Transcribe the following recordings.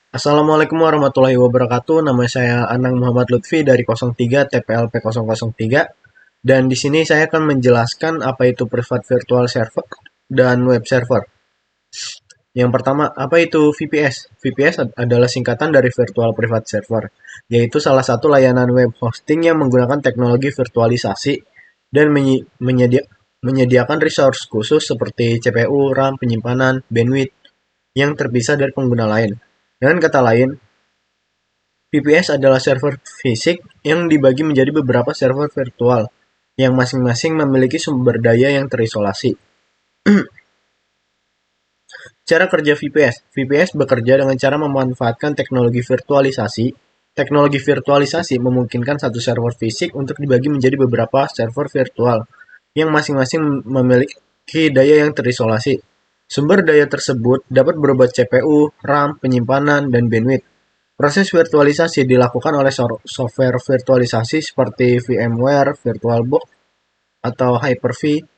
Assalamualaikum warahmatullahi wabarakatuh. Nama saya Anang Muhammad Lutfi dari 03 TPLP 003 dan di sini saya akan menjelaskan apa itu Private Virtual Server dan Web Server. Yang pertama, apa itu VPS? VPS adalah singkatan dari Virtual Private Server, yaitu salah satu layanan web hosting yang menggunakan teknologi virtualisasi dan menyediakan resource khusus seperti CPU, RAM, penyimpanan, bandwidth yang terpisah dari pengguna lain. Dengan kata lain, VPS adalah server fisik yang dibagi menjadi beberapa server virtual yang masing-masing memiliki sumber daya yang terisolasi. Cara kerja VPS. VPS bekerja dengan cara memanfaatkan teknologi virtualisasi. Teknologi virtualisasi memungkinkan satu server fisik untuk dibagi menjadi beberapa server virtual yang masing-masing memiliki daya yang terisolasi. Sumber daya tersebut dapat berupa CPU, RAM, penyimpanan, dan bandwidth. Proses virtualisasi dilakukan oleh software virtualisasi seperti VMware, VirtualBox, atau Hyper-V.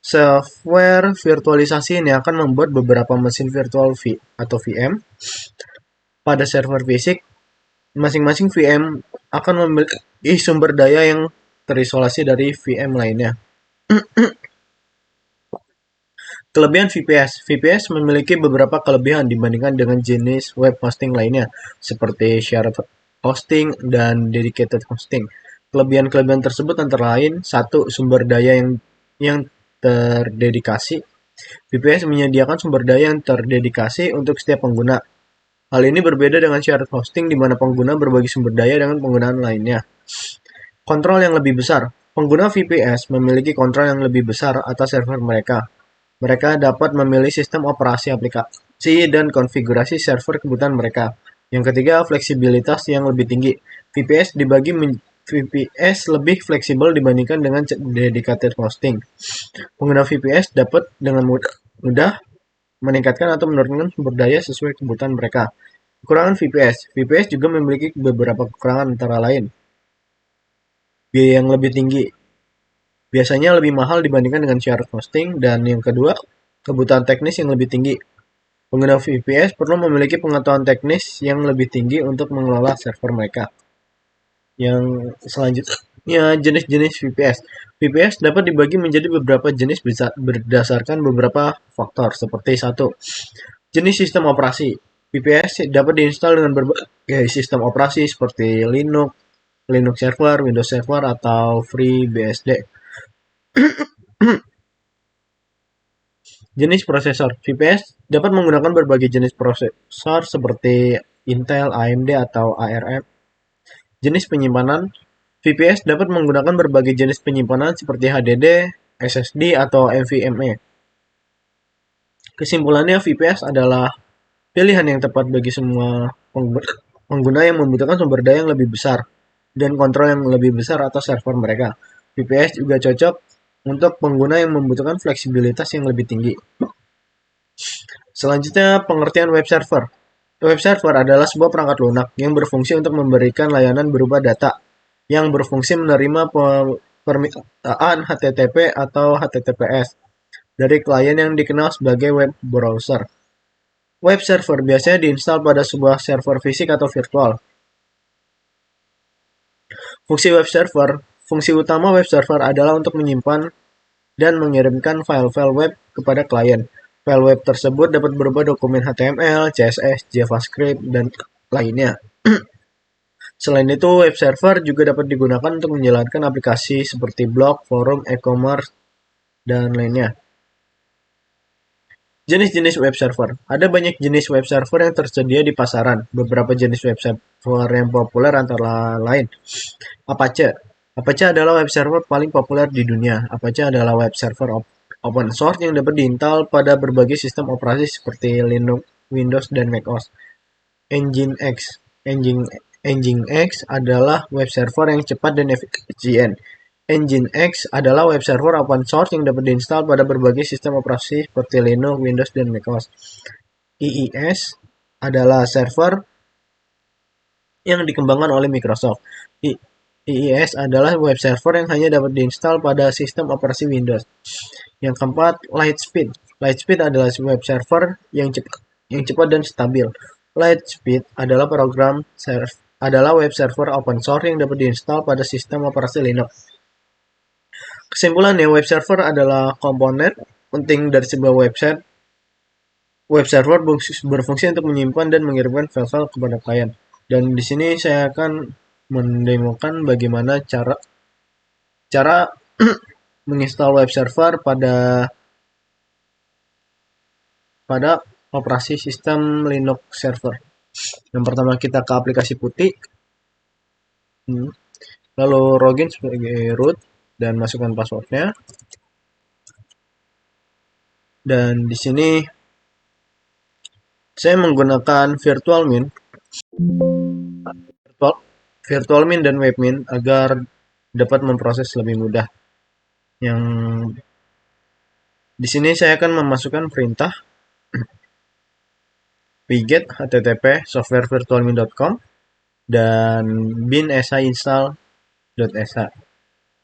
Software virtualisasi ini akan membuat beberapa mesin virtual atau VM pada server fisik. Masing-masing VM akan memiliki sumber daya yang terisolasi dari VM lainnya. Kelebihan VPS. VPS memiliki beberapa kelebihan dibandingkan dengan jenis web hosting lainnya, seperti shared hosting dan dedicated hosting. Kelebihan-kelebihan tersebut antara lain, satu, sumber daya yang terdedikasi. VPS menyediakan sumber daya yang terdedikasi untuk setiap pengguna. Hal ini berbeda dengan shared hosting di mana pengguna berbagi sumber daya dengan penggunaan lainnya. Kontrol yang lebih besar. Pengguna VPS memiliki kontrol yang lebih besar atas server mereka. Mereka dapat memilih sistem operasi aplikasi dan konfigurasi server kebutuhan mereka. Yang ketiga, fleksibilitas yang lebih tinggi. VPS lebih fleksibel dibandingkan dengan dedicated hosting. Pengguna VPS dapat dengan mudah meningkatkan atau menurunkan sumber daya sesuai kebutuhan mereka. Kekurangan VPS. VPS juga memiliki beberapa kekurangan antara lain. Biaya yang lebih tinggi. Biasanya lebih mahal dibandingkan dengan shared hosting. Dan yang kedua, kebutuhan teknis yang lebih tinggi. Pengguna VPS perlu memiliki pengetahuan teknis yang lebih tinggi untuk mengelola server mereka. Yang selanjutnya, jenis-jenis VPS. VPS dapat dibagi menjadi beberapa jenis berdasarkan beberapa faktor, seperti satu, jenis sistem operasi. VPS dapat diinstal dengan berbagai sistem operasi seperti Linux, Linux Server, Windows Server, atau FreeBSD. Jenis prosesor. VPS dapat menggunakan berbagai jenis prosesor seperti Intel, AMD, atau ARM. Jenis penyimpanan. VPS dapat menggunakan berbagai jenis penyimpanan seperti HDD, SSD, atau NVMe. Kesimpulannya, VPS adalah pilihan yang tepat bagi semua pengguna yang membutuhkan sumber daya yang lebih besar dan kontrol yang lebih besar atas server mereka. VPS juga cocok untuk pengguna yang membutuhkan fleksibilitas yang lebih tinggi. Selanjutnya, pengertian web server. Web server adalah sebuah perangkat lunak yang berfungsi untuk memberikan layanan berupa data yang berfungsi menerima permintaan HTTP atau HTTPS dari klien yang dikenal sebagai web browser. Web server biasanya diinstal pada sebuah server fisik atau virtual. Fungsi utama web server adalah untuk menyimpan dan mengirimkan file-file web kepada klien. File web tersebut dapat berupa dokumen HTML, CSS, JavaScript, dan lainnya. Selain itu, web server juga dapat digunakan untuk menjalankan aplikasi seperti blog, forum, e-commerce, dan lainnya. Jenis-jenis web server. Ada banyak jenis web server yang tersedia di pasaran. Beberapa jenis web server yang populer antara lain Apache. Apache adalah web server paling populer di dunia. Apache adalah web server open source yang dapat diinstal pada berbagai sistem operasi seperti Linux, Windows, dan macOS. Nginx adalah web server yang cepat dan efisien. Nginx adalah web server open source yang dapat diinstal pada berbagai sistem operasi seperti Linux, Windows, dan macOS. IIS adalah server yang dikembangkan oleh Microsoft. IIS adalah web server yang hanya dapat diinstal pada sistem operasi Windows. Yang keempat, Lightspeed. Lightspeed adalah web server yang cepat dan stabil. Lightspeed adalah web server open source yang dapat diinstal pada sistem operasi Linux. Kesimpulannya, web server adalah komponen penting dari sebuah website. Web server berfungsi untuk menyimpan dan mengirimkan file-file kepada klien. Dan di sini saya akan mendemokan bagaimana cara menginstal web server pada operasi sistem Linux server. Yang pertama, kita ke aplikasi putih, lalu login sebagai root dan masukkan passwordnya. Dan di sini saya menggunakan virtualmin dan webmin agar dapat memproses lebih mudah. Yang di sini saya akan memasukkan perintah wget http softwarevirtualmin.com dan bin shi install.sh.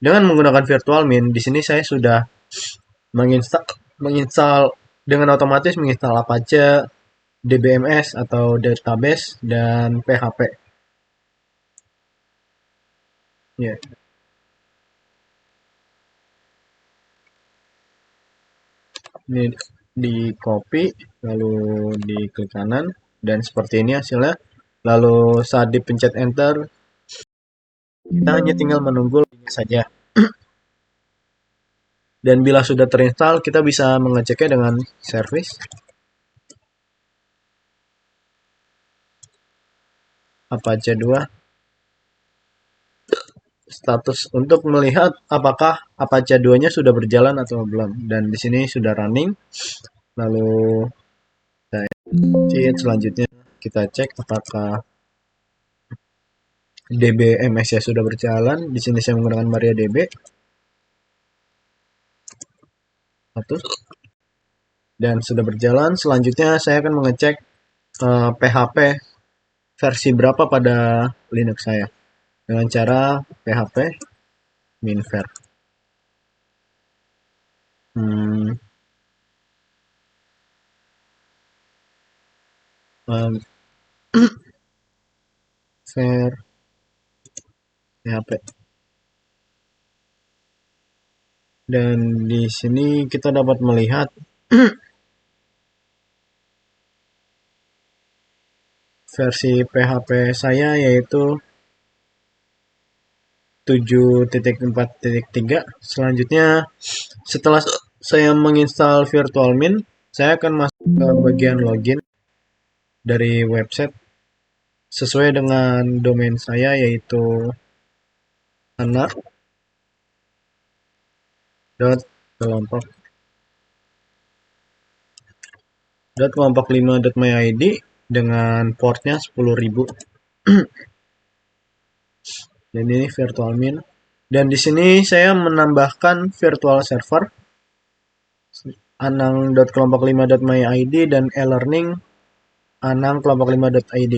Dengan menggunakan virtualmin, di sini saya sudah menginstal dengan otomatis menginstal Apache, DBMS atau database, dan PHP. Ya. Ini di copy, lalu diklik kanan, dan seperti ini hasilnya. Lalu saat dipencet enter, kita hanya tinggal menunggu saja. Dan bila sudah terinstall, kita bisa mengeceknya dengan service. Apache 2. Status untuk melihat apakah Apache 2-nya sudah berjalan atau belum. Dan di sini sudah running. Lalu selanjutnya kita cek apakah DBMS-nya sudah berjalan. Di sini saya menggunakan MariaDB. Dan sudah berjalan. Selanjutnya saya akan mengecek PHP versi berapa pada Linux saya dengan cara php minver. Ver php. Dan di sini kita dapat melihat versi PHP saya yaitu 7.4.3. Selanjutnya, setelah saya menginstal virtualmin, saya akan masuk ke bagian login dari website sesuai dengan domain saya yaitu anak.kelompok5.myid dengan portnya 10.000. Dan ini virtualmin. Dan di sini saya menambahkan virtual server anang.kelompok5.myid dan e-learning anang.kelompok5.id.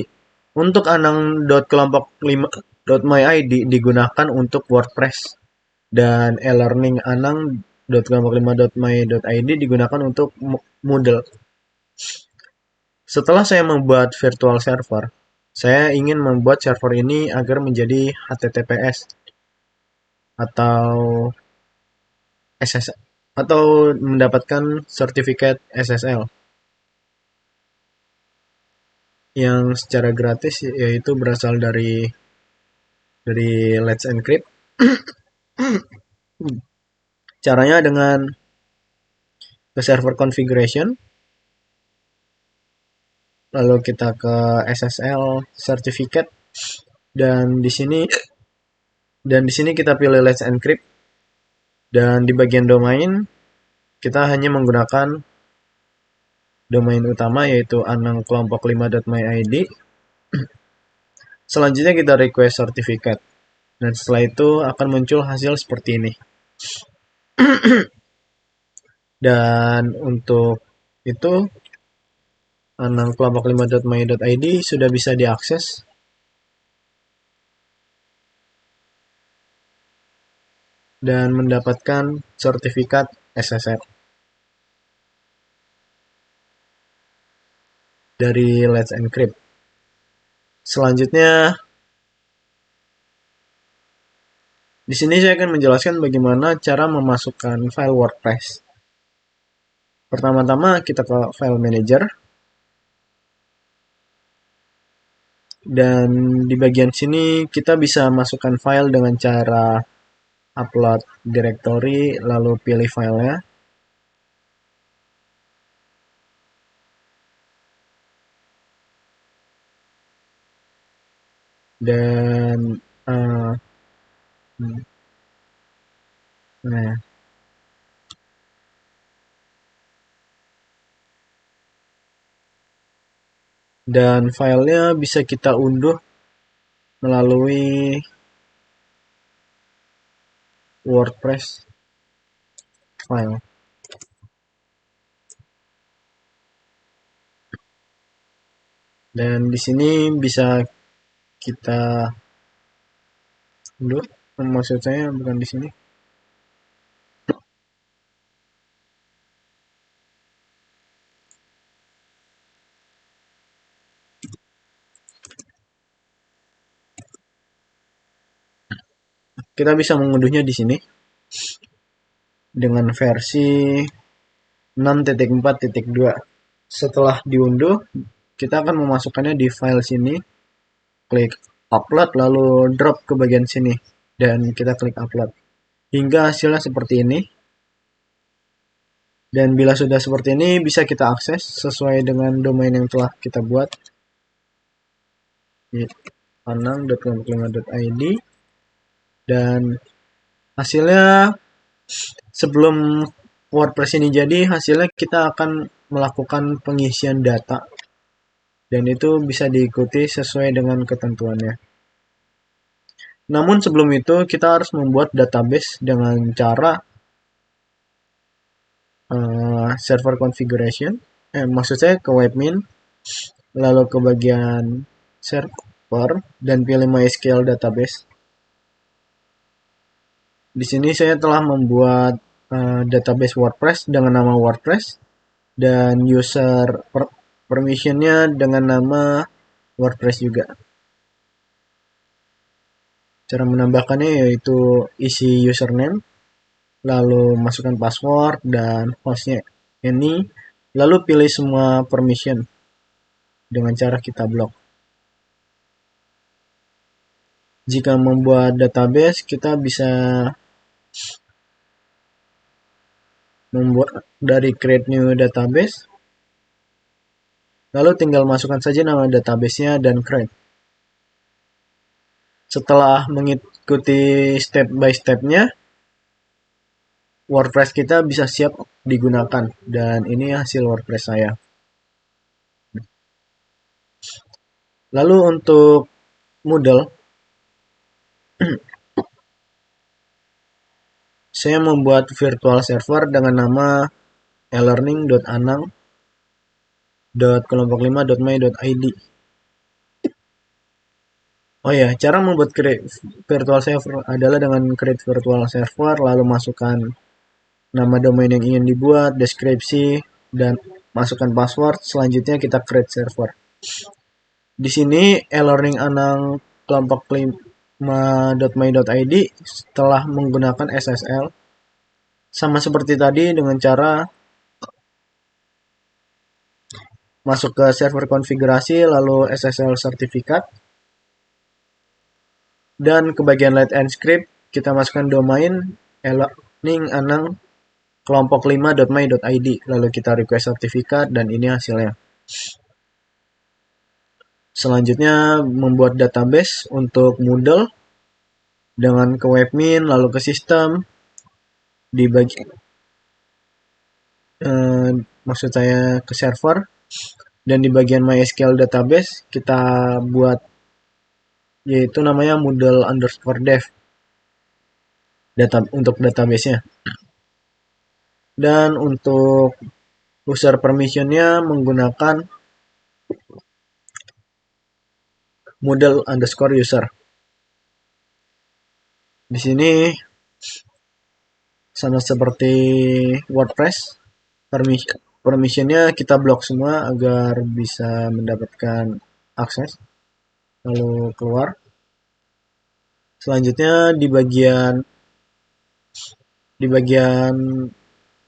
Untuk anang.kelompok5.myid digunakan untuk WordPress dan e-learning anang.kelompok5.my.id digunakan untuk Moodle. Setelah saya membuat virtual server, saya ingin membuat server ini agar menjadi HTTPS atau SSL atau mendapatkan sertifikat SSL yang secara gratis, yaitu berasal dari Let's Encrypt. Caranya dengan ke server configuration, lalu kita ke SSL certificate, dan di sini kita pilih Let's Encrypt, dan di bagian domain kita hanya menggunakan domain utama yaitu anang.kelompok5.myid. Selanjutnya kita request certificate, dan setelah itu akan muncul hasil seperti ini. Dan untuk itu anang.kelompok5.my.id sudah bisa diakses dan mendapatkan sertifikat SSL dari Let's Encrypt. Selanjutnya, di sini saya akan menjelaskan bagaimana cara memasukkan file WordPress. Pertama-tama kita ke file manager. Dan di bagian sini kita bisa masukkan file dengan cara upload directory, lalu pilih filenya. Dan nah, dan filenya bisa kita unduh melalui WordPress file. Dan di sini bisa kita unduh, maksud saya bukan di sini. Kita bisa mengunduhnya di sini dengan versi 6.4.2. Setelah diunduh, kita akan memasukkannya di file sini. Klik upload lalu drop ke bagian sini dan kita klik upload. Hingga hasilnya seperti ini. Dan bila sudah seperti ini bisa kita akses sesuai dengan domain yang telah kita buat. anang.kelompok5.id. Dan hasilnya sebelum WordPress ini jadi, hasilnya kita akan melakukan pengisian data. Dan itu bisa diikuti sesuai dengan ketentuannya. Namun sebelum itu kita harus membuat database dengan cara server configuration. Maksud saya ke webmin, lalu ke bagian server dan pilih MySQL database. Di sini saya telah membuat database WordPress dengan nama WordPress dan user permissionnya dengan nama WordPress juga. Cara menambahkannya yaitu isi username, lalu masukkan password dan hostnya ini, lalu pilih semua permission dengan cara kita blok. Jika membuat database, kita bisa membuat dari create new database, lalu tinggal masukkan saja nama databasenya dan create. Setelah mengikuti step by stepnya, WordPress kita bisa siap digunakan. Dan ini hasil WordPress saya. Lalu untuk Moodle, saya membuat virtual server dengan nama elearning.anang.kelompok5.my.id. Oh ya, cara membuat virtual server adalah dengan create virtual server, lalu masukkan nama domain yang ingin dibuat, deskripsi, dan masukkan password. Selanjutnya kita create server. Di sini elearning anang kelompok 5.my.id setelah menggunakan SSL sama seperti tadi dengan cara masuk ke server konfigurasi lalu SSL sertifikat dan ke bagian let and script kita masukkan domain elearning anang kelompok 5.my.id lalu kita request sertifikat dan ini hasilnya. Selanjutnya membuat database untuk Moodle dengan ke webmin lalu ke sistem di bagian maksud saya ke server dan di bagian MySQL database kita buat yaitu namanya Moodle_dev untuk database-nya. Dan untuk user permission-nya menggunakan Moodle_user. Di sini sama seperti WordPress, permission-nya kita blok semua agar bisa mendapatkan akses. lalu keluar. Selanjutnya di bagian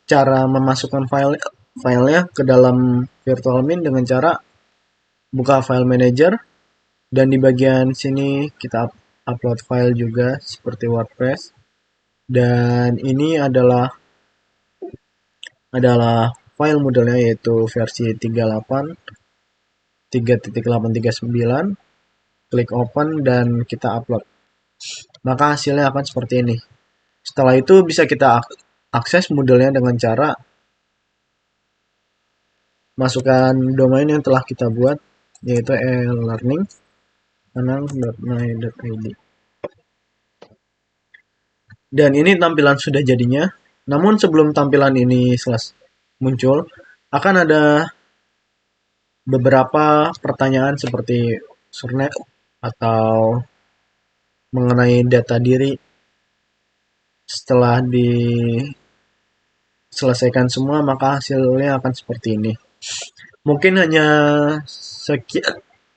cara memasukkan filenya ke dalam virtualmin dengan cara buka file manager, dan di bagian sini kita upload file juga seperti WordPress. Dan ini adalah file modelnya, yaitu versi 3.8.9. Klik open dan kita upload. Maka hasilnya akan seperti ini. Setelah itu bisa kita akses modelnya dengan cara masukkan domain yang telah kita buat, yaitu elearning.my.id. Dan ini tampilan sudah jadinya. Namun sebelum tampilan ini muncul, akan ada beberapa pertanyaan seperti username atau mengenai data diri. Setelah diselesaikan semua, maka hasilnya akan seperti ini. Mungkin hanya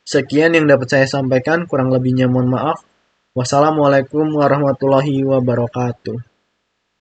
sekian yang dapat saya sampaikan. Kurang lebihnya mohon maaf. Wassalamualaikum warahmatullahi wabarakatuh.